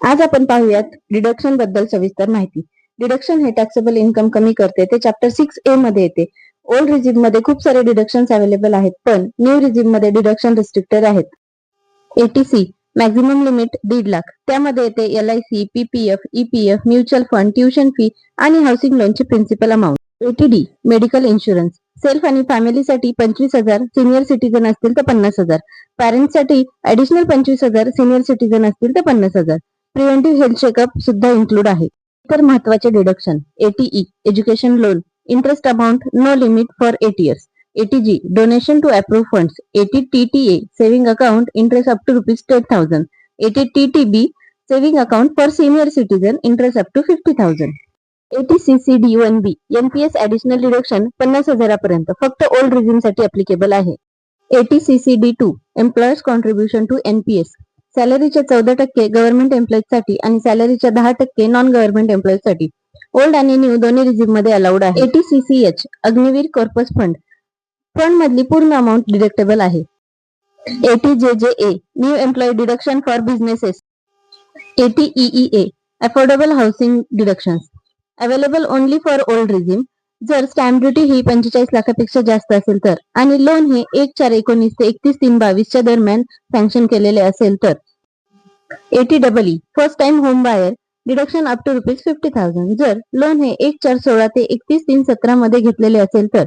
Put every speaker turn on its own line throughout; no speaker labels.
आज आपण पाहूयात डिडक्शन बद्दल सविस्तर माहिती. डिडक्शन हे टॅक्सेबल इन्कम कमी करते. ते चॅप्टर 6A मध्ये येते. ओल्ड रिझिम मध्ये खूप सारे डिडक्शन्स अवेलेबल आहेत, पण न्यू रिझिम मध्ये डिडक्शन रिस्ट्रिक्टेड आहेत. ATC maximum limit 1.5 lakh. त्यामध्ये येते LIC, PPF, EPF, mutual fund, tuition fee आणि हाऊसिंग लोनची principal amount. ATD medical insurance self आणि फॅमिलीसाठी 25,000, सिनियर सिटीजन असतील तर 50,000. पॅरेंट्ससाठी ऍडिशनल 25,000, सिनियर सिटीजन असतील तर 50,000. प्रिव्हेंटिव्ह हेल्थ चेकअप सुद्धा इन्क्लूड आहे. इतर महत्वाचे deduction ATE education loan interest amount no limit for 8 years. ATG donation to approve funds. ATTTA saving account interest up to ₹10,000. ATTTB saving account for senior citizen interest up to 50,000. ATCCD1B NPS additional deduction 50,000 पर्यंत फक्त old regime साठी applicable आहे. ATCCD2 employers contribution to NPS सॅलरीच्या 14% government एम्प्लॉईजसाठी आणि सॅलरीच्या 10% non government एम्प्लॉईजसाठी. Old आणि new दोन्ही रिझिम मध्ये अलाउड आहे. ATCCH Agniveer corpus fund fund मधली पूर्ण अमाऊंट डिडक्टेबल आहे. ATJJA new employee deduction for businesses. ATEEA affordable housing deductions available only for old regime. जर स्टॅम्प ड्युटी ही 45 लाखापेक्षा जास्त असेल तर आणि लोन हे 1/4/19 ते 31/3/22 दरम्यान सँक्शन केलेले असेल तर. ATEE first time home buyer deduction up to ₹50,000. जर लोन हे 1/4/16 ते 31/3/17 मध्ये घेतलेले असेल तर.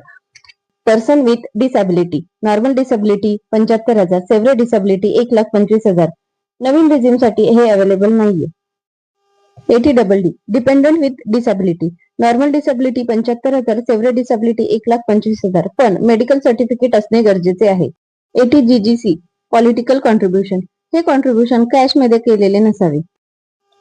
Person with disability normal disability 75,000, saver disability 1,25,000. Naveen regime साठी हे अवेलेबल नाहीये. ATEE dependent with disability normal disability 75,000, saver disability 1,25,000, पण मेडिकल सर्टिफिकेट असणे गरजेचे आहे. ATGGC पॉलिटिकल कॉन्ट्रीब्युशन हे कॉन्ट्रीब्युशन कॅश मध्ये केलेले नसावे.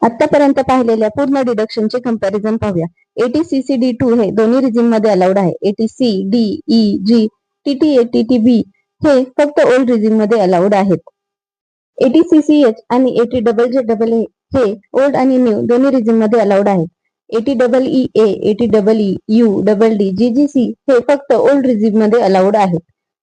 आतापर्यंत पाहिलेल्या पूर्ण डिडक्शनचे कंपॅरिझन पाहूया. ATCCD2 हे दोन्ही रिझिम मध्ये अलाउड आहे. ATCDEG TTA TTB हे फक्त ओल्ड रिझिम मध्ये अलाउड आहेत. ATCCH आणि ATJJA हे ओल्ड आणि न्यू दोन्ही रिझिम मध्ये अलाउड आहेत. ATEEA ATEEUDD GGC हे फक्त ओल्ड रिझिम मध्ये अलाउड आहेत.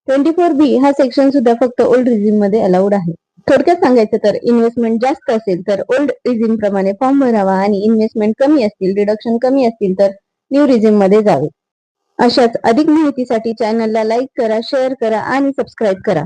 24B हा सेक्शन सुद्धा फक्त ओल्ड रिझिम मध्ये अलाउड आहे. थोडक्यात सांगायचं तर इन्व्हेस्टमेंट जास्त असेल तर ओल्ड रिझिम प्रमाणे फॉर्म भरावा आणि इन्व्हेस्टमेंट कमी असतील, डिडक्शन कमी असतील तर न्यू रिझिम मध्ये जावे. अशाच अधिक माहितीसाठी चॅनलला लाईक करा, शेअर करा आणि सबस्क्राईब करा.